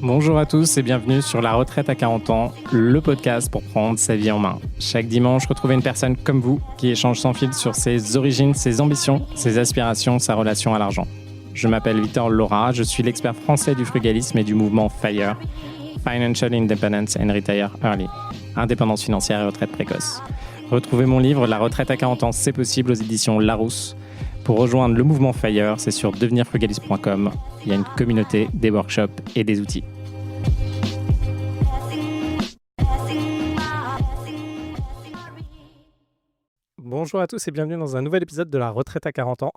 Bonjour à tous et bienvenue sur La Retraite à 40 ans, le podcast pour prendre sa vie en main. Chaque dimanche, retrouvez une personne comme vous qui échange sans fil sur ses origines, ses ambitions, ses aspirations, sa relation à l'argent. Je m'appelle Victor Laura, je suis l'expert français du frugalisme et du mouvement FIRE, Financial Independence and Retire Early, indépendance financière et retraite précoce. Retrouvez mon livre La Retraite à 40 ans, c'est possible aux éditions Larousse. Pour rejoindre le mouvement FIRE, c'est sur devenirfrugaliste.com. Il y a une communauté, des workshops et des outils. Bonjour à tous et bienvenue dans un nouvel épisode de La Retraite à 40 ans.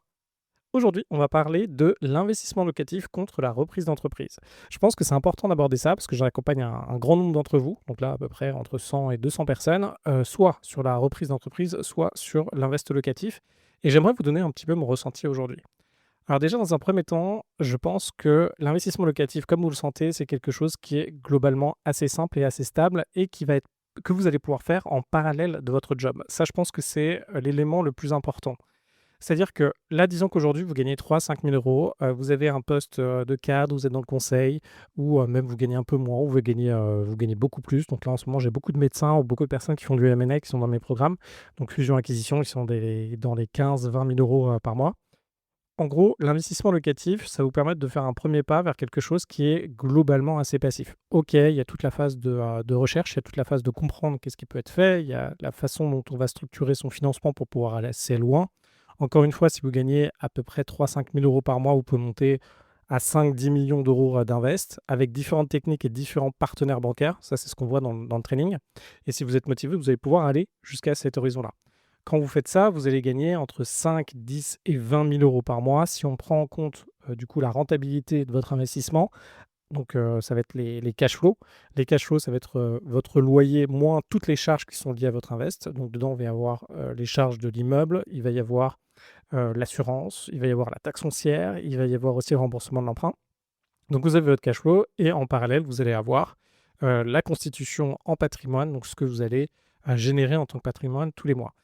Aujourd'hui, on va parler de l'investissement locatif contre la reprise d'entreprise. Je pense que c'est important d'aborder ça parce que j'accompagne un grand nombre d'entre vous, donc là à peu près entre 100 et 200 personnes, soit sur la reprise d'entreprise, soit sur l'invest locatif. Et j'aimerais vous donner un petit peu mon ressenti aujourd'hui. Alors déjà, dans un premier temps, je pense que l'investissement locatif, comme vous le sentez, c'est quelque chose qui est globalement assez simple et assez stable et que vous allez pouvoir faire en parallèle de votre job. Ça, je pense que c'est l'élément le plus important. C'est-à-dire que là, disons qu'aujourd'hui, vous gagnez 3 à 5 000 euros, vous avez un poste de cadre, vous êtes dans le conseil, ou même vous gagnez un peu moins, ou vous gagnez beaucoup plus. Donc là, en ce moment, j'ai beaucoup de médecins ou beaucoup de personnes qui font du M&A qui sont dans mes programmes. Donc fusion-acquisition, ils sont dans les 15 000 à 20 000 euros par mois. En gros, l'investissement locatif, ça va vous permettre de faire un premier pas vers quelque chose qui est globalement assez passif. Ok, il y a toute la phase de recherche, il y a toute la phase de comprendre qu'est-ce qui peut être fait, il y a la façon dont on va structurer son financement pour pouvoir aller assez loin. Encore une fois, si vous gagnez à peu près 3 à 5 000 euros par mois, vous pouvez monter à 5 à 10 millions d'euros d'invest avec différentes techniques et différents partenaires bancaires. Ça, c'est ce qu'on voit dans le training. Et si vous êtes motivé, vous allez pouvoir aller jusqu'à cet horizon-là. Quand vous faites ça, vous allez gagner entre 5, 10 et 20 000 euros par mois si on prend en compte du coup la rentabilité de votre investissement. Donc ça va être les cash flows. Les cash flows, ça va être votre loyer moins toutes les charges qui sont liées à votre invest. Donc dedans, il va y avoir les charges de l'immeuble, il va y avoir l'assurance, il va y avoir la taxe foncière, il va y avoir aussi le remboursement de l'emprunt. Donc vous avez votre cash flow et en parallèle, vous allez avoir la constitution en patrimoine, donc ce que vous allez générer en tant que patrimoine tous les mois.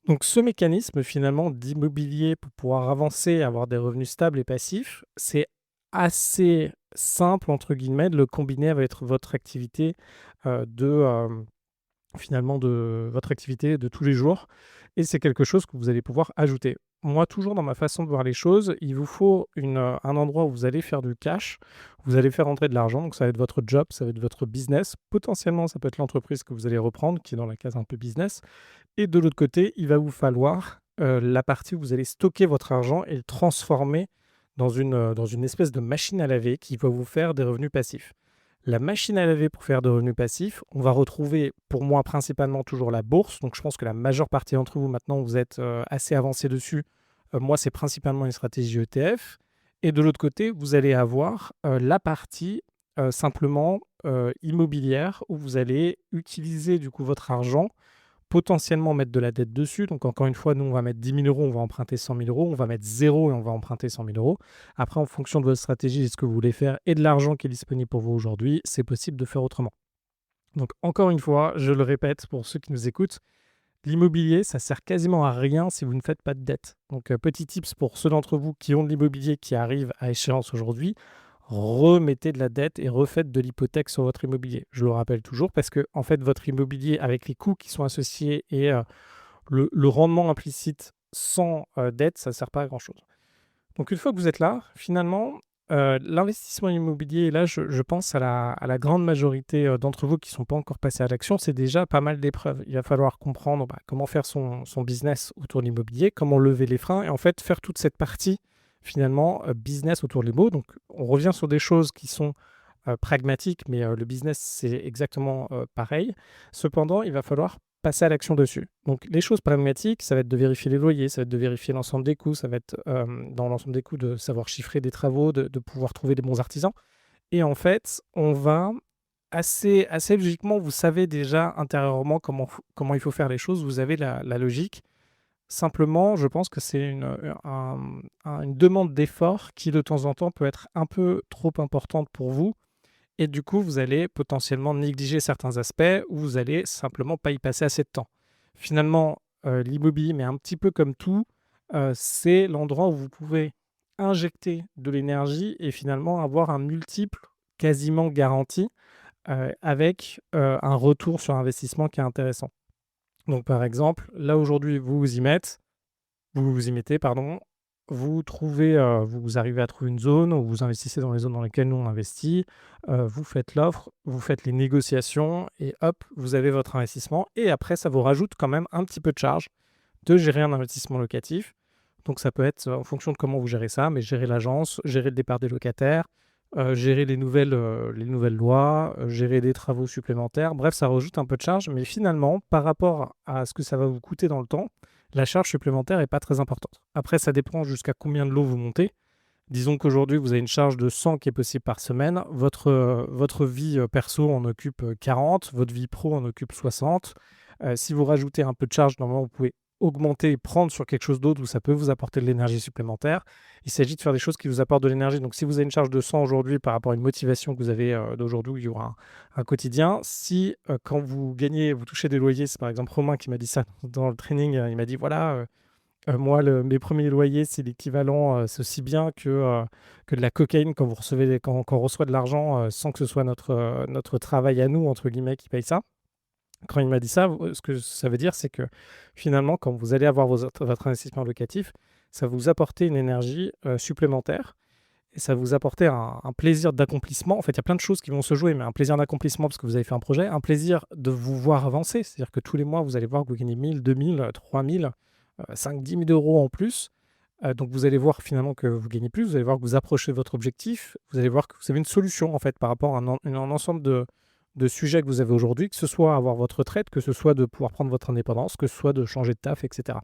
Donc ce mécanisme finalement d'immobilier pour pouvoir avancer et avoir des revenus stables et passifs, c'est assez simple entre guillemets de le combiner avec votre activité finalement de votre activité de tous les jours et c'est quelque chose que vous allez pouvoir ajouter. Moi, toujours dans ma façon de voir les choses, il vous faut un endroit où vous allez faire du cash, où vous allez faire entrer de l'argent, donc ça va être votre job, ça va être votre business, potentiellement ça peut être l'entreprise que vous allez reprendre, qui est dans la case un peu business, et de l'autre côté, il va vous falloir la partie où vous allez stocker votre argent et le transformer dans une espèce de machine à laver qui va vous faire des revenus passifs. La machine à laver pour faire de revenus passifs, on va retrouver pour moi principalement toujours la bourse. Donc je pense que la majeure partie d'entre vous maintenant, vous êtes assez avancé dessus. Moi, c'est principalement une stratégie ETF. Et de l'autre côté, vous allez avoir la partie simplement immobilière où vous allez utiliser du coup votre argent, potentiellement mettre de la dette dessus. Donc, encore une fois, nous, on va mettre 10 000 euros, on va emprunter 100 000 euros. On va mettre 0 et on va emprunter 100 000 euros. Après, en fonction de votre stratégie et ce que vous voulez faire et de l'argent qui est disponible pour vous aujourd'hui, c'est possible de faire autrement. Donc, encore une fois, je le répète pour ceux qui nous écoutent, l'immobilier, ça sert quasiment à rien si vous ne faites pas de dette. Donc, petit tips pour ceux d'entre vous qui ont de l'immobilier qui arrive à échéance aujourd'hui, remettez de la dette et refaites de l'hypothèque sur votre immobilier. Je le rappelle toujours parce que en fait, votre immobilier, avec les coûts qui sont associés et le rendement implicite sans dette, ça ne sert pas à grand-chose. Donc une fois que vous êtes là, finalement, l'investissement immobilier, et là je pense à la grande majorité d'entre vous qui ne sont pas encore passés à l'action, c'est déjà pas mal d'épreuves. Il va falloir comprendre comment faire son business autour de l'immobilier, comment lever les freins et en fait faire toute cette partie finalement business autour de l'immo. Donc on revient sur des choses qui sont pragmatiques, mais le business c'est exactement pareil. Cependant, il va falloir passer à l'action dessus. Donc les choses pragmatiques, ça va être de vérifier les loyers, ça va être de vérifier l'ensemble des coûts, ça va être dans l'ensemble des coûts de savoir chiffrer des travaux, de pouvoir trouver des bons artisans. Et en fait, on va assez logiquement, vous savez déjà intérieurement comment il faut faire les choses, vous avez la logique. Simplement, je pense que c'est une demande d'effort qui, de temps en temps, peut être un peu trop importante pour vous. Et du coup, vous allez potentiellement négliger certains aspects ou vous allez simplement pas y passer assez de temps. Finalement, l'immobilier, mais un petit peu comme tout, c'est l'endroit où vous pouvez injecter de l'énergie et finalement avoir un multiple quasiment garanti, avec, un retour sur investissement qui est intéressant. Donc par exemple, là aujourd'hui, vous vous y mettez, pardon, vous trouvez, vous arrivez à trouver une zone où vous investissez dans les zones dans lesquelles nous on investit, vous faites l'offre, vous faites les négociations et hop, vous avez votre investissement et après ça vous rajoute quand même un petit peu de charge de gérer un investissement locatif. Donc ça peut être, en fonction de comment vous gérez ça, mais gérer l'agence, gérer le départ des locataires, gérer les nouvelles lois, gérer des travaux supplémentaires. Bref, ça rajoute un peu de charge, mais finalement, par rapport à ce que ça va vous coûter dans le temps, la charge supplémentaire est pas très importante. Après, ça dépend jusqu'à combien de lots vous montez. Disons qu'aujourd'hui, vous avez une charge de 100 qui est possible par semaine. Votre vie, perso en occupe, 40, votre vie pro en occupe 60. Si vous rajoutez un peu de charge, normalement, vous pouvez augmenter et prendre sur quelque chose d'autre où ça peut vous apporter de l'énergie supplémentaire. Il s'agit de faire des choses qui vous apportent de l'énergie. Donc si vous avez une charge de 100 aujourd'hui par rapport à une motivation que vous avez, d'aujourd'hui où il y aura un quotidien, si, quand vous touchez des loyers, c'est par exemple Romain qui m'a dit ça dans le training, il m'a dit: «Voilà, moi, mes premiers loyers, c'est l'équivalent, c'est aussi bien que de la cocaïne quand on reçoit de l'argent, sans que ce soit notre «travail à nous» entre guillemets qui paye ça». Quand il m'a dit ça, ce que ça veut dire, c'est que finalement, quand vous allez avoir votre investissement locatif, ça va vous apporter une énergie, supplémentaire et ça va vous apporter un plaisir d'accomplissement. En fait, il y a plein de choses qui vont se jouer, mais un plaisir d'accomplissement parce que vous avez fait un projet, un plaisir de vous voir avancer. C'est-à-dire que tous les mois, vous allez voir que vous gagnez 1 000, 2 000, 3 000, 5-10 000 € en plus. Donc vous allez voir finalement que vous gagnez plus, vous allez voir que vous approchez de votre objectif, vous allez voir que vous avez une solution en fait par rapport à un ensemble de sujets que vous avez aujourd'hui, que ce soit avoir votre retraite, que ce soit de pouvoir prendre votre indépendance, que ce soit de changer de taf, et cetera.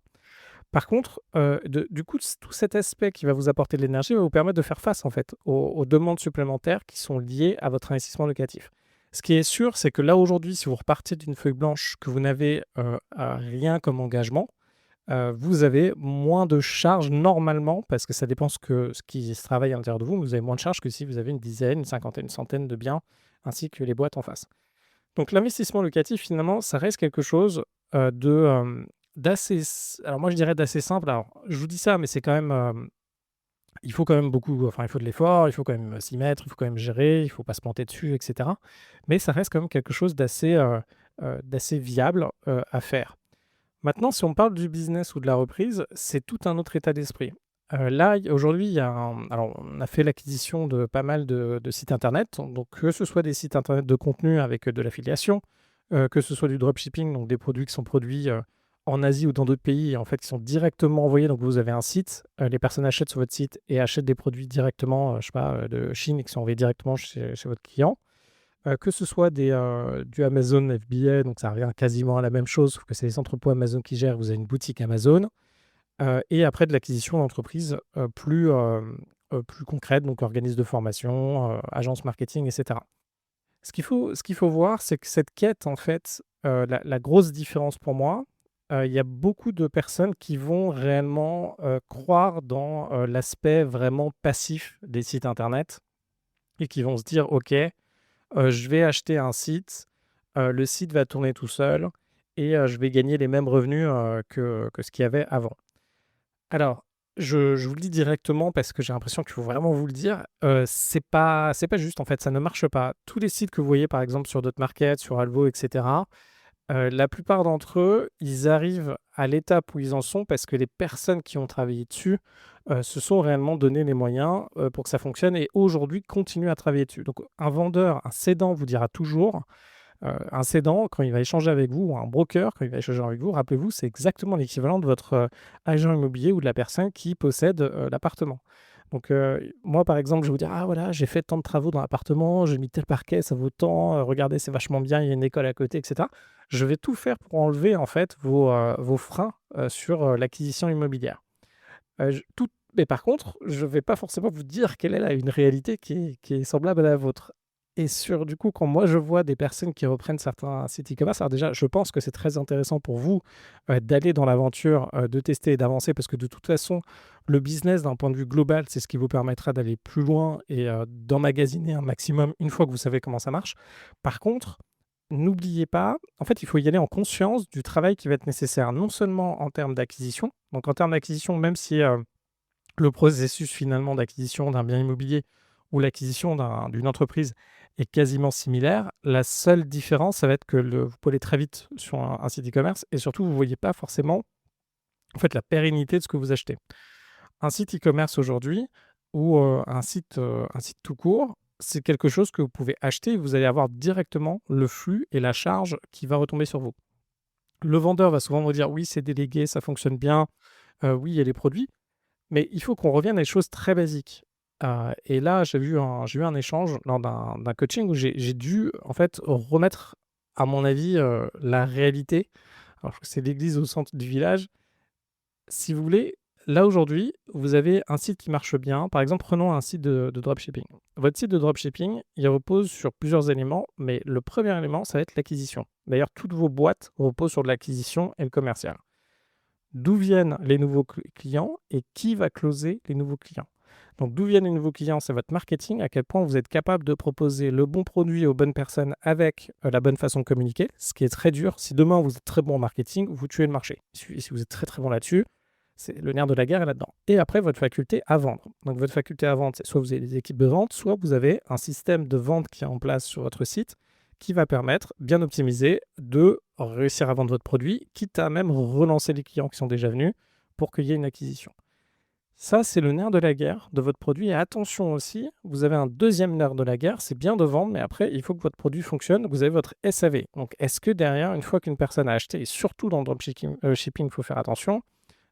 Par contre, du coup, tout cet aspect qui va vous apporter de l'énergie va vous permettre de faire face en fait aux demandes supplémentaires qui sont liées à votre investissement locatif. Ce qui est sûr, c'est que là aujourd'hui, si vous repartez d'une feuille blanche, que vous n'avez, rien comme engagement, vous avez moins de charges normalement, parce que ça dépend ce qui se travaille à l'intérieur de vous, mais vous avez moins de charges que si vous avez une dizaine, une cinquantaine, une centaine de biens, ainsi que les boîtes en face. Donc l'investissement locatif, finalement, ça reste quelque chose, d'assez alors moi je dirais d'assez simple. Alors je vous dis ça, mais c'est quand même, il faut quand même beaucoup enfin il faut de l'effort, il faut quand même, s'y mettre, il faut quand même gérer, il faut pas se planter dessus et cetera. Mais ça reste quand même quelque chose d'assez viable, à faire. Maintenant, si on parle du business ou de la reprise, c'est tout un autre état d'esprit. Là, aujourd'hui, il y a alors on a fait l'acquisition de pas mal de sites internet, donc que ce soit des sites internet de contenu avec, de l'affiliation, que ce soit du dropshipping, donc des produits qui sont produits, en Asie ou dans d'autres pays et en fait qui sont directement envoyés. Donc vous avez un site, les personnes achètent sur votre site et achètent des produits directement, je sais pas, de Chine et qui sont envoyés directement chez votre client. Que ce soit du Amazon FBA, donc ça revient quasiment à la même chose, sauf que c'est les entrepôts Amazon qui gèrent, vous avez une boutique Amazon, et après de l'acquisition d'entreprises, plus concrètes, donc organismes de formation, agences marketing et cetera. Ce qu'il faut voir, c'est que cette quête, en fait, la grosse différence pour moi, il y a beaucoup de personnes qui vont réellement, croire dans, l'aspect vraiment passif des sites internet et qui vont se dire: «OK, je vais acheter un site, le site va tourner tout seul et je vais gagner les mêmes revenus, que ce qu'il y avait avant». Alors, je vous le dis directement parce que j'ai l'impression qu'il faut vraiment vous le dire, c'est pas juste en fait, ça ne marche pas. Tous les sites que vous voyez par exemple sur Dotmarket, sur Alvo et cetera, la plupart d'entre eux, ils arrivent à l'étape où ils en sont parce que les personnes qui ont travaillé dessus, se sont réellement donné les moyens, pour que ça fonctionne et aujourd'hui continuent à travailler dessus. Donc un vendeur, un cédant vous dira toujours, un cédant quand il va échanger avec vous ou un broker quand il va échanger avec vous, rappelez-vous, c'est exactement l'équivalent de votre, agent immobilier ou de la personne qui possède, l'appartement. Donc, moi, par exemple, je vais vous dire: «Ah voilà, j'ai fait tant de travaux dans l'appartement, j'ai mis tel parquet, ça vaut tant, regardez, c'est vachement bien, il y a une école à côté» et cetera. Je vais tout faire pour enlever, en fait, vos freins, sur, l'acquisition immobilière. Je tout Mais par contre, je ne vais pas forcément vous dire quelle est la une réalité qui est semblable à la vôtre. Et du coup, quand moi je vois des personnes qui reprennent certains sites e-commerce, alors déjà, je pense que c'est très intéressant pour vous, d'aller dans l'aventure, de tester et d'avancer parce que de toute façon, le business d'un point de vue global, c'est ce qui vous permettra d'aller plus loin et d'emmagasiner un maximum une fois que vous savez comment ça marche. Par contre, n'oubliez pas, en fait, il faut y aller en conscience du travail qui va être nécessaire, non seulement en termes d'acquisition, donc en termes d'acquisition, même si, le processus finalement d'acquisition d'un bien immobilier ou l'acquisition d'une entreprise est quasiment similaire. La seule différence, ça va être que vous pouvez aller très vite sur un site e-commerce et surtout, vous ne voyez pas forcément en fait, la pérennité de ce que vous achetez. Un site e-commerce aujourd'hui ou un site tout court, c'est quelque chose que vous pouvez acheter et vous allez avoir directement le flux et la charge qui va retomber sur vous. Le vendeur va souvent vous dire: «Oui, c'est délégué, ça fonctionne bien, oui, il y a les produits». Mais il faut qu'on revienne à des choses très basiques. Et là, j'ai eu un échange lors d'un coaching où j'ai dû, en fait, remettre, à mon avis, la réalité. Alors que c'est l'église au centre du village. Si vous voulez, là, aujourd'hui, vous avez un site qui marche bien. Par exemple, prenons un site de dropshipping. Votre site de dropshipping, il repose sur plusieurs éléments, mais le premier élément, ça va être l'acquisition. D'ailleurs, toutes vos boîtes reposent sur de l'acquisition et le commercial. D'où viennent les nouveaux clients et qui va closer les nouveaux clients? Donc, d'où viennent les nouveaux clients? C'est votre marketing, à quel point vous êtes capable de proposer le bon produit aux bonnes personnes avec la bonne façon de communiquer, ce qui est très dur. Si demain vous êtes très bon en marketing, vous tuez le marché. Si vous êtes très très bon là-dessus, c'est le nerf de la guerre est là-dedans. Et après, votre faculté à vendre. Donc, votre faculté à vendre, c'est soit vous avez des équipes de vente, soit vous avez un système de vente qui est en place sur votre site qui va permettre, bien optimisé, de réussir à vendre votre produit, quitte à même relancer les clients qui sont déjà venus pour qu'il y ait une acquisition. Ça, c'est le nerf de la guerre de votre produit. Et attention aussi, vous avez un deuxième nerf de la guerre, c'est bien de vendre, mais après, il faut que votre produit fonctionne. Vous avez votre SAV. Donc, est-ce que derrière, une fois qu'une personne a acheté, et surtout dans le dropshipping, il faut faire attention,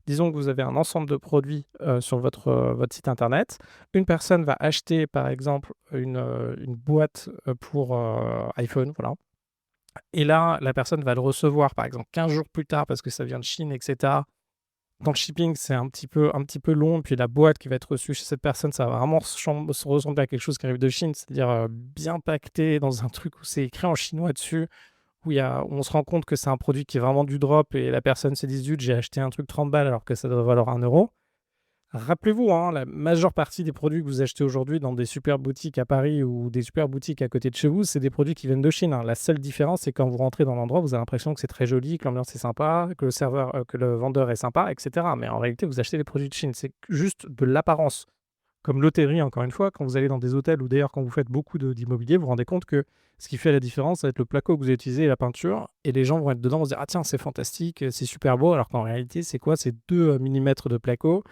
disons que vous avez un ensemble de produits sur votre site internet. Une personne va acheter, par exemple, une boîte pour iPhone, voilà. Et là, la personne va le recevoir, par exemple, 15 jours plus tard parce que ça vient de Chine, etc. Dans le shipping, c'est un petit peu long. Puis la boîte qui va être reçue chez cette personne, ça va vraiment se ressembler à quelque chose qui arrive de Chine, c'est-à-dire bien pacté dans un truc où c'est écrit en chinois dessus, où on se rend compte que c'est un produit qui est vraiment du drop et la personne se dit: «Zut, j'ai acheté un truc 30 balles alors que ça doit valoir 1 €». Rappelez-vous, hein, la majeure partie des produits que vous achetez aujourd'hui dans des super boutiques à Paris ou des super boutiques à côté de chez vous, c'est des produits qui viennent de Chine, hein. La seule différence, c'est quand vous rentrez dans l'endroit, vous avez l'impression que c'est très joli, que l'ambiance est sympa, que le vendeur est sympa, etc. Mais en réalité, vous achetez des produits de Chine. C'est juste de l'apparence. Comme l'hôtellerie, encore une fois, quand vous allez dans des hôtels ou d'ailleurs quand vous faites beaucoup d'immobilier, vous vous rendez compte que ce qui fait la différence, ça va être le placo que vous avez utilisé et la peinture. Et les gens vont être dedans, vont se dire: «Ah tiens, c'est fantastique, c'est super beau». Alors qu'en réalité, c'est quoi? C'est 2 millimètres de placo,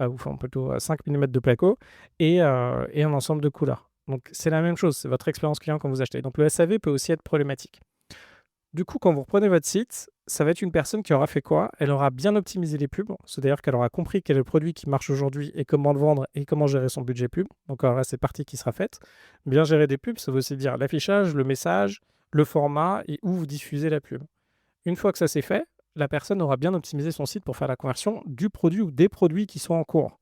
ou enfin plutôt 5 millimètres de placo et un ensemble de couleurs. Donc c'est la même chose, c'est votre expérience client quand vous achetez. Donc le SAV peut aussi être problématique. Du coup, quand vous reprenez votre site, ça va être une personne qui aura fait quoi? Elle aura bien optimisé les pubs. C'est-à-dire qu'elle aura compris quel est le produit qui marche aujourd'hui et comment le vendre et comment gérer son budget pub. Donc, alors là, c'est partie qui sera faite. Bien gérer des pubs, ça veut aussi dire l'affichage, le message, le format et où vous diffusez la pub. Une fois que ça c'est fait, la personne aura bien optimisé son site pour faire la conversion du produit ou des produits qui sont en cours.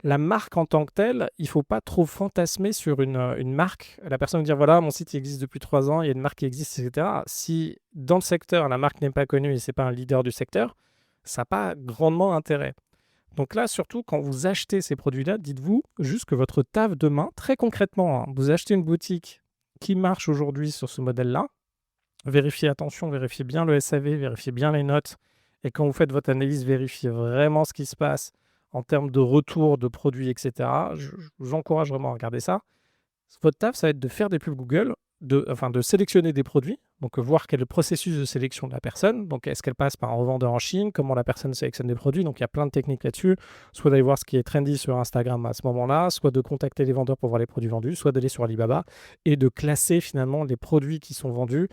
La marque en tant que telle, il ne faut pas trop fantasmer sur une marque. La personne va dire: «Voilà, mon site il existe depuis 3 ans, il y a une marque qui existe» et cetera. Si dans le secteur, la marque n'est pas connue et c'est pas un leader du secteur, ça a pas grandement intérêt. Donc là, surtout quand vous achetez ces produits-là, dites-vous juste que votre taf demain, très concrètement, hein, vous achetez une boutique qui marche aujourd'hui sur ce modèle-là, vérifiez attention, vérifiez bien le SAV, vérifiez bien les notes et quand vous faites votre analyse, vérifiez vraiment ce qui se passe en termes de retour de produits et cetera. Je vous encourage vraiment à regarder ça. Votre taf, ça va être de faire des pubs Google, de sélectionner des produits, donc voir quel est le processus de sélection de la personne. Donc, est-ce qu'elle passe par un revendeur en Chine? Comment la personne sélectionne des produits? Donc, il y a plein de techniques là-dessus. Soit d'aller voir ce qui est trendy sur Instagram à ce moment-là, soit de contacter les vendeurs pour voir les produits vendus, soit d'aller sur Alibaba et de classer finalement les produits qui sont vendus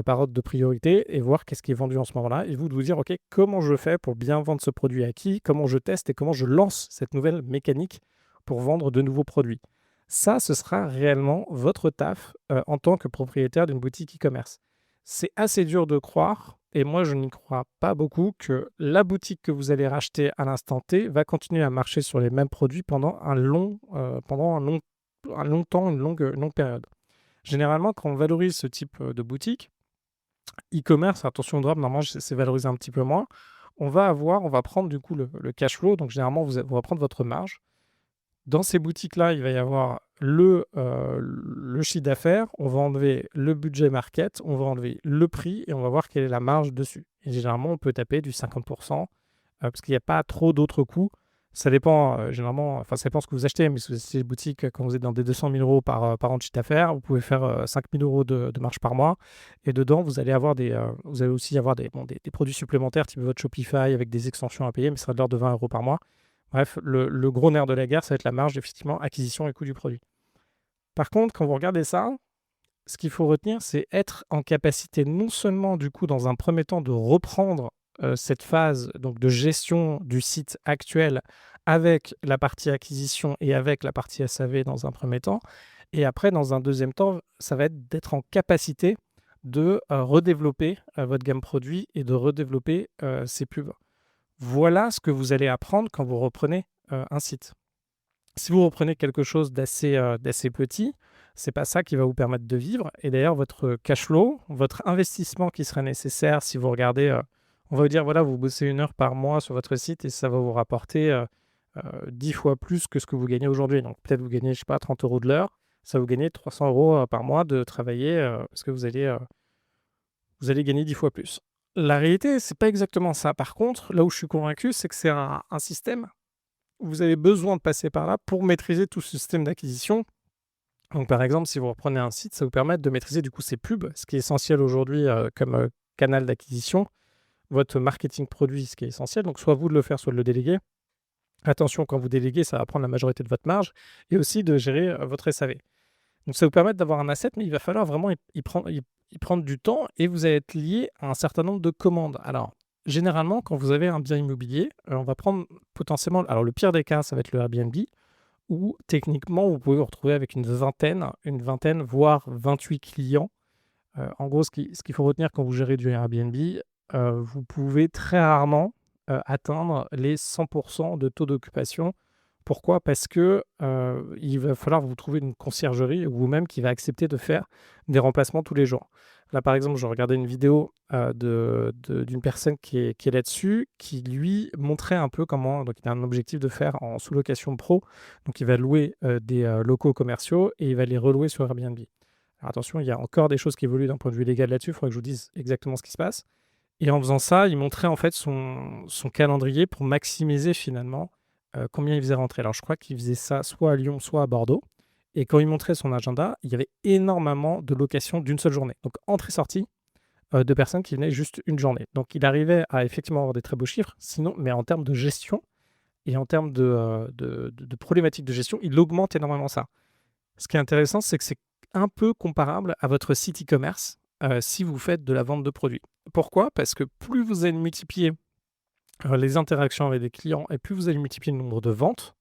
par ordre de priorité et voir qu'est-ce qui est vendu en ce moment-là. Et vous de vous dire, OK, comment je fais pour bien vendre ce produit à qui? Comment je teste et comment je lance cette nouvelle mécanique pour vendre de nouveaux produits? Ça, ce sera réellement votre taf, en tant que propriétaire d'une boutique e-commerce. C'est assez dur de croire et moi je n'y crois pas beaucoup que la boutique que vous allez racheter à l'instant T va continuer à marcher sur les mêmes produits pendant un long temps, une longue période. Généralement, quand on valorise ce type, de boutique, e-commerce, attention au drop, normalement c'est valorisé un petit peu moins. On va prendre du coup le cash flow, donc généralement on va prendre votre marge. Dans ces boutiques-là, il va y avoir le chiffre d'affaires, on va enlever le budget market, on va enlever le prix et on va voir quelle est la marge dessus. Et généralement, on peut taper du 50%, parce qu'il n'y a pas trop d'autres coûts Ça dépend, généralement, enfin, ça dépend ce que vous achetez, mais si vous achetez des boutiques, quand vous êtes dans des 200 000 € par an de chiffre d'affaires, vous pouvez faire, 5 000 € de marge par mois et dedans, vous allez aussi avoir des produits supplémentaires type votre Shopify avec des extensions à payer, mais ça sera de l'ordre de 20 € par mois. Bref, le gros nerf de la guerre, ça va être la marge, effectivement, acquisition et coût du produit. Par contre, quand vous regardez ça, ce qu'il faut retenir, c'est être en capacité non seulement, du coup, dans un premier temps, de reprendre cette phase donc, de gestion du site actuel avec la partie acquisition et avec la partie SAV dans un premier temps. Et après, dans un deuxième temps, ça va être d'être en capacité de redévelopper votre gamme produit et de redévelopper ces pubs. Voilà ce que vous allez apprendre quand vous reprenez un site. Si vous reprenez quelque chose d'assez petit, c'est pas ça qui va vous permettre de vivre. Et d'ailleurs, votre cash flow, votre investissement qui serait nécessaire, si vous regardez, on va vous dire, voilà, vous bossez 1 heure par mois sur votre site et ça va vous rapporter 10 fois plus que ce que vous gagnez aujourd'hui. Donc peut-être vous gagnez, je sais pas, 30 € de l'heure, ça va vous gagner 300 € par mois de travailler parce que vous allez gagner 10 fois plus. La réalité, c'est pas exactement ça. Par contre, là où je suis convaincu, c'est que c'est un système. Vous avez besoin de passer par là pour maîtriser tout ce système d'acquisition. Donc, par exemple, si vous reprenez un site, ça vous permet de maîtriser du coup ces pubs, ce qui est essentiel aujourd'hui comme canal d'acquisition, votre marketing produit, ce qui est essentiel. Donc, soit vous de le faire, soit de le déléguer. Attention, quand vous déléguez, ça va prendre la majorité de votre marge et aussi de gérer votre SAV. Donc, ça vous permet d'avoir un asset, mais il va falloir vraiment y prendre du temps et vous allez être lié à un certain nombre de commandes. Alors, généralement, quand vous avez un bien immobilier, on va prendre potentiellement, alors le pire des cas, ça va être le Airbnb, où techniquement, vous pouvez vous retrouver avec une vingtaine, voire 28 clients. En gros, ce qu'il faut retenir quand vous gérez du Airbnb, vous pouvez très rarement atteindre les 100% de taux d'occupation. Pourquoi? Parce que il va falloir vous trouver une conciergerie ou vous-même qui va accepter de faire des remplacements tous les jours. Là, par exemple, je regardais une vidéo d'une personne qui est là-dessus, qui lui montrait un peu comment, donc il a un objectif de faire en sous-location pro, donc il va louer des locaux commerciaux et il va les relouer sur Airbnb. Alors attention, il y a encore des choses qui évoluent d'un point de vue légal là-dessus, il faudrait que je vous dise exactement ce qui se passe. Et en faisant ça, il montrait en fait son calendrier pour maximiser finalement combien il faisait rentrer. Alors je crois qu'il faisait ça soit à Lyon, soit à Bordeaux. Et quand il montrait son agenda, il y avait énormément de locations d'une seule journée. Donc entrée-sortie de personnes qui venaient juste une journée. Donc il arrivait à effectivement avoir des très beaux chiffres, sinon, mais en termes de gestion et en termes de problématiques de gestion, il augmente énormément ça. Ce qui est intéressant, c'est que c'est un peu comparable à votre site e-commerce si vous faites de la vente de produits. Pourquoi? Parce que plus vous allez multiplier les interactions avec des clients et plus vous allez multiplier le nombre de ventes,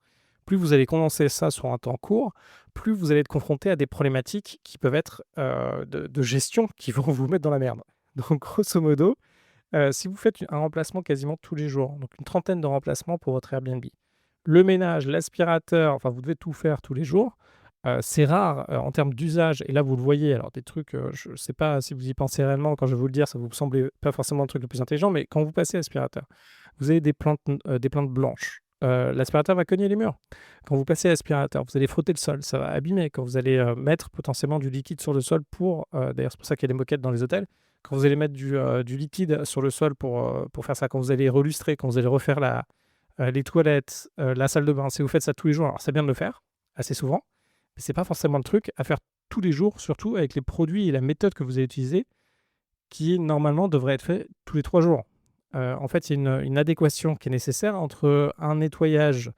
plus vous allez condenser ça sur un temps court, plus vous allez être confronté à des problématiques qui peuvent être de gestion qui vont vous mettre dans la merde. Donc, grosso modo, si vous faites un remplacement quasiment tous les jours, donc une trentaine de remplacements pour votre Airbnb, le ménage, l'aspirateur, enfin, vous devez tout faire tous les jours. C'est rare en termes d'usage, et là vous le voyez, alors des trucs, je ne sais pas si vous y pensez réellement, quand je vais vous le dire, ça vous semble pas forcément le truc le plus intelligent, mais quand vous passez aspirateur, vous avez des plantes blanches. L'aspirateur va cogner les murs. Quand vous passez aspirateur, vous allez frotter le sol, ça va abîmer. Quand vous allez mettre potentiellement du liquide sur le sol d'ailleurs c'est pour ça qu'il y a des moquettes dans les hôtels, quand vous allez mettre du liquide sur le sol pour faire ça, quand vous allez relustrer, quand vous allez refaire les toilettes, la salle de bain, si vous faites ça tous les jours, alors c'est bien de le faire, assez souvent, mais c'est pas forcément le truc à faire tous les jours, surtout avec les produits et la méthode que vous allez utiliser, qui normalement devrait être fait tous les 3 jours. En fait, il y a une adéquation qui est nécessaire entre un nettoyage,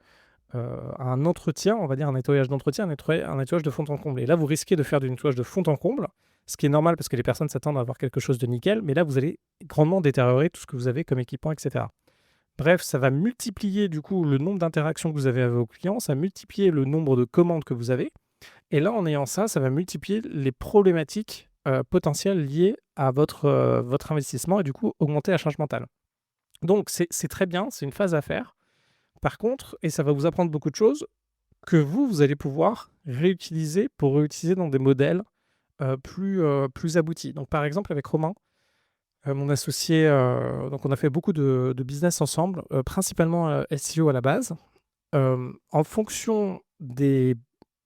un entretien, on va dire un nettoyage d'entretien, un nettoyage de fond en comble. Et là, vous risquez de faire du nettoyage de fond en comble, ce qui est normal parce que les personnes s'attendent à avoir quelque chose de nickel, mais là, vous allez grandement détériorer tout ce que vous avez comme équipement, etc. Bref, ça va multiplier du coup le nombre d'interactions que vous avez avec vos clients, ça va multiplier le nombre de commandes que vous avez. Et là, en ayant ça, ça va multiplier les problématiques potentielles liées à votre investissement et du coup augmenter la charge mentale. Donc c'est très bien, c'est une phase à faire. Par contre, et ça va vous apprendre beaucoup de choses que vous allez pouvoir réutiliser pour réutiliser dans des modèles plus aboutis. Donc par exemple avec Romain, mon associé, donc on a fait beaucoup de business ensemble, principalement SEO à la base. En fonction des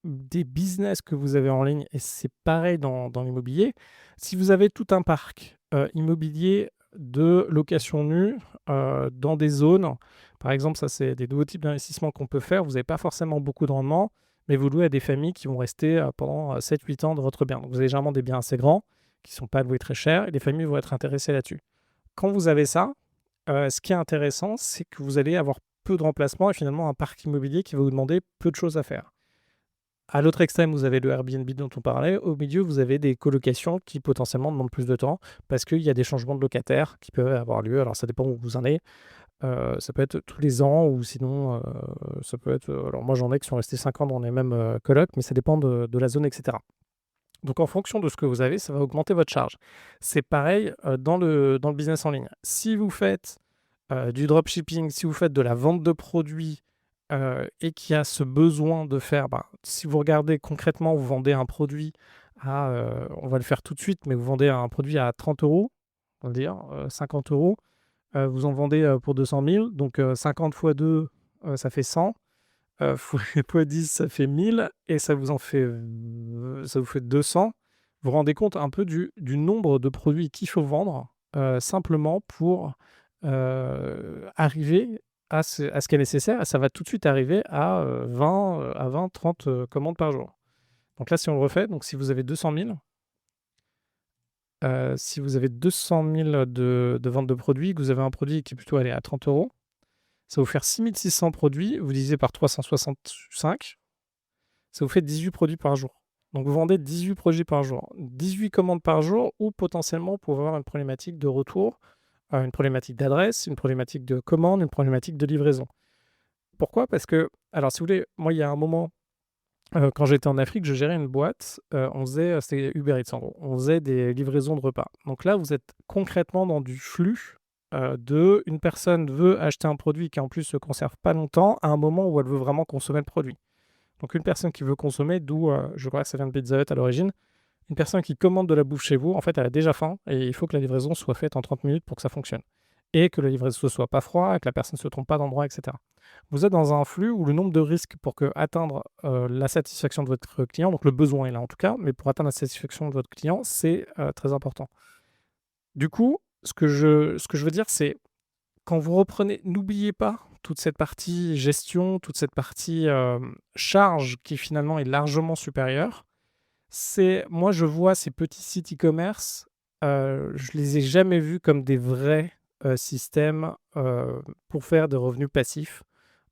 business que vous avez en ligne, et c'est pareil dans l'immobilier, si vous avez tout un parc immobilier de location nue dans des zones Par exemple, ça, c'est des nouveaux types d'investissements qu'on peut faire. Vous n'avez pas forcément beaucoup de rendement, mais vous louez à des familles qui vont rester pendant 7-8 ans de votre bien. Donc, vous avez généralement des biens assez grands qui ne sont pas loués très cher et les familles vont être intéressées là-dessus. Quand vous avez ça, ce qui est intéressant, c'est que vous allez avoir peu de remplacements et finalement un parc immobilier qui va vous demander peu de choses à faire. À l'autre extrême, vous avez le Airbnb dont on parlait. Au milieu, vous avez des colocations qui potentiellement demandent plus de temps parce qu'il y a des changements de locataires qui peuvent avoir lieu. Alors, ça dépend où vous en êtes. Ça peut être tous les ans ou sinon, ça peut être, alors moi, j'en ai qui sont restés 5 ans dans les mêmes colocs, mais ça dépend de la zone, etc. Donc, en fonction de ce que vous avez, ça va augmenter votre charge. C'est pareil dans le business en ligne. Si vous faites du dropshipping, si vous faites de la vente de produits et qu'il y a ce besoin de faire, si vous regardez concrètement, vous vendez un produit à, on va le faire tout de suite, mais vous vendez un produit à 30 euros, on va dire, 50 euros, vous en vendez pour 200 000, donc 50 fois 2, ça fait 100, fois 10, ça fait 1000, et ça vous fait 200. Vous vous rendez compte un peu du nombre de produits qu'il faut vendre simplement pour arriver à ce qui est nécessaire. Ça va tout de suite arriver à 20, 30 commandes par jour. Donc là, si on le refait, donc si vous avez 200 000, si vous avez 200 000 de vente de produits, que vous avez un produit qui est plutôt allé à 30 euros, ça va vous faire 6600 produits. Vous divisez par 365, ça vous fait 18 produits par jour. Donc vous vendez 18 produits par jour, 18 commandes par jour, ou potentiellement pour avoir une problématique de retour, une problématique d'adresse, une problématique de commande, une problématique de livraison. Pourquoi? Parce que, alors si vous voulez, moi il y a un moment, quand j'étais en Afrique, je gérais une boîte, on faisait, c'était Uber Eats en gros, on faisait des livraisons de repas. Donc là, vous êtes concrètement dans du flux, une personne veut acheter un produit qui en plus se conserve pas longtemps, à un moment où elle veut vraiment consommer le produit. Donc une personne qui veut consommer, d'où, je crois que ça vient de Pizza Hut à l'origine, une personne qui commande de la bouffe chez vous, en fait, elle a déjà faim et il faut que la livraison soit faite en 30 minutes pour que ça fonctionne. Et que la livraison ne soit pas froide, que la personne ne se trompe pas d'endroit, etc. Vous êtes dans un flux où le nombre de risques pour atteindre la satisfaction de votre client, donc le besoin est là en tout cas, mais pour atteindre la satisfaction de votre client, c'est très important. Du coup, ce que je veux dire, c'est quand vous reprenez, n'oubliez pas toute cette partie gestion, toute cette partie charge qui finalement est largement supérieure. Moi, je vois ces petits sites e-commerce, je les ai jamais vus comme des vrais systèmes pour faire des revenus passifs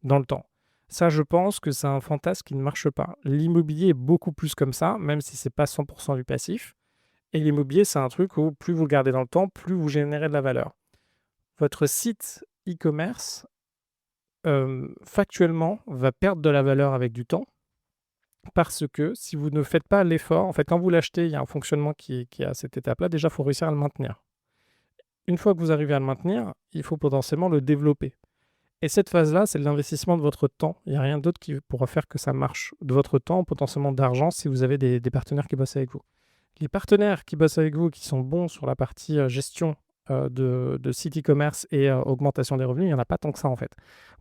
dans le temps. Ça, je pense que c'est un fantasme qui ne marche pas. L'immobilier est beaucoup plus comme ça, même si c'est pas 100% du passif. Et l'immobilier, c'est un truc où plus vous le gardez dans le temps, plus vous générez de la valeur. Votre site e-commerce, factuellement, va perdre de la valeur avec du temps parce que si vous ne faites pas l'effort, en fait, quand vous l'achetez, il y a un fonctionnement qui est à cette étape-là. Déjà, il faut réussir à le maintenir. Une fois que vous arrivez à le maintenir, il faut potentiellement le développer. Et cette phase-là, c'est l'investissement de votre temps. Il n'y a rien d'autre qui pourra faire que ça marche. De votre temps, potentiellement d'argent, si vous avez des partenaires qui bossent avec vous. Les partenaires qui bossent avec vous, qui sont bons sur la partie gestion de site e-commerce et augmentation des revenus, il n'y en a pas tant que ça en fait.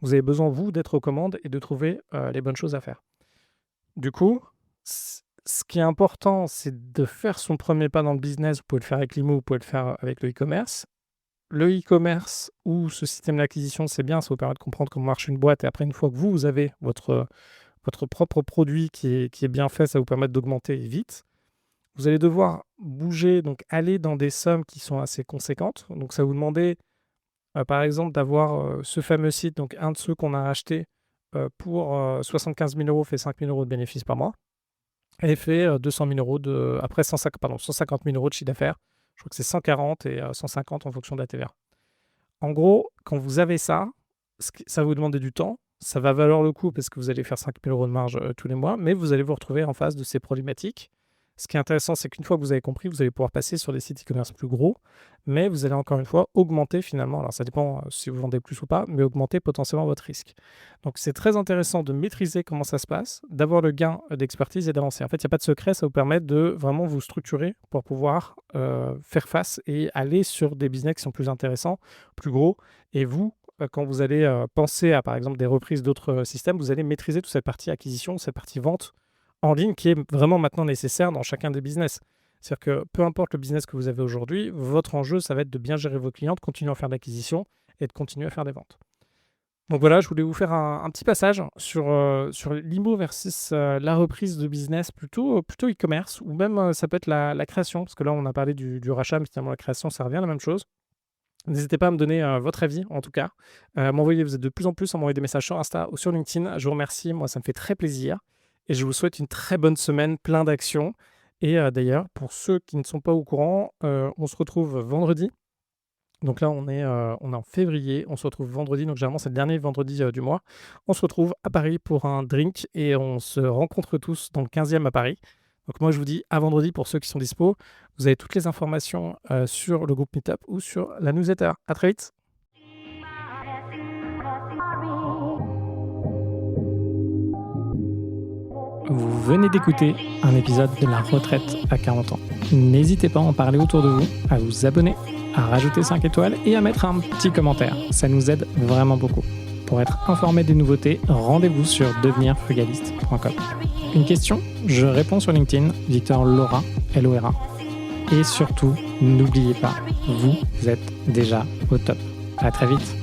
Vous avez besoin, vous, d'être aux commandes et de trouver les bonnes choses à faire. Du coup, ce qui est important, c'est de faire son premier pas dans le business. Vous pouvez le faire avec l'IMO, vous pouvez le faire avec le e-commerce. Le e-commerce ou ce système d'acquisition, c'est bien, ça vous permet de comprendre comment marche une boîte. Et après, une fois que vous avez votre propre produit qui est bien fait, ça vous permet d'augmenter vite. Vous allez devoir bouger, donc aller dans des sommes qui sont assez conséquentes. Donc ça va vous demander, par exemple, d'avoir ce fameux site, donc un de ceux qu'on a acheté pour 75 000 euros, fait 5 000 euros de bénéfices par mois et fait 200 000 euros après 150 000 euros de chiffre d'affaires. Je crois que c'est 140 et 150 en fonction de la TVA. En gros, quand vous avez ça, ça va vous demander du temps. Ça va valoir le coup parce que vous allez faire 5 000 euros de marge tous les mois, mais vous allez vous retrouver en face de ces problématiques. Ce qui est intéressant, c'est qu'une fois que vous avez compris, vous allez pouvoir passer sur des sites e-commerce plus gros, mais vous allez encore une fois augmenter finalement, alors ça dépend si vous vendez plus ou pas, mais augmenter potentiellement votre risque. Donc c'est très intéressant de maîtriser comment ça se passe, d'avoir le gain d'expertise et d'avancer. En fait, il n'y a pas de secret, ça vous permet de vraiment vous structurer pour pouvoir faire face et aller sur des business qui sont plus intéressants, plus gros. Et vous, quand vous allez penser à par exemple des reprises d'autres systèmes, vous allez maîtriser toute cette partie acquisition, cette partie vente en ligne qui est vraiment maintenant nécessaire dans chacun des business. C'est-à-dire que peu importe le business que vous avez aujourd'hui, votre enjeu, ça va être de bien gérer vos clients, de continuer à faire de l'acquisition et de continuer à faire des ventes. Donc voilà, je voulais vous faire un petit passage sur l'IMO versus la reprise de business plutôt e-commerce ou même ça peut être la création, parce que là on a parlé du rachat, mais finalement la création ça revient à la même chose. N'hésitez pas à me donner votre avis en tout cas. Vous êtes de plus en plus à m'envoyer des messages sur Insta ou sur LinkedIn. Je vous remercie, moi ça me fait très plaisir. Et je vous souhaite une très bonne semaine, plein d'actions. Et d'ailleurs, pour ceux qui ne sont pas au courant, on se retrouve vendredi. Donc là, on est en février, on se retrouve vendredi, donc généralement c'est le dernier vendredi du mois. On se retrouve à Paris pour un drink et on se rencontre tous dans le 15e à Paris. Donc moi je vous dis à vendredi pour ceux qui sont dispo. Vous avez toutes les informations sur le groupe Meetup ou sur la newsletter. À très vite. Vous venez d'écouter un épisode de La retraite à 40 ans. N'hésitez pas à en parler autour de vous, à vous abonner, à rajouter 5 étoiles et à mettre un petit commentaire. Ça nous aide vraiment beaucoup. Pour être informé des nouveautés, rendez-vous sur devenirfrugaliste.com. Une question? Je réponds sur LinkedIn, Victor Laura, L-O-R-A. Et surtout, n'oubliez pas, vous êtes déjà au top. À très vite.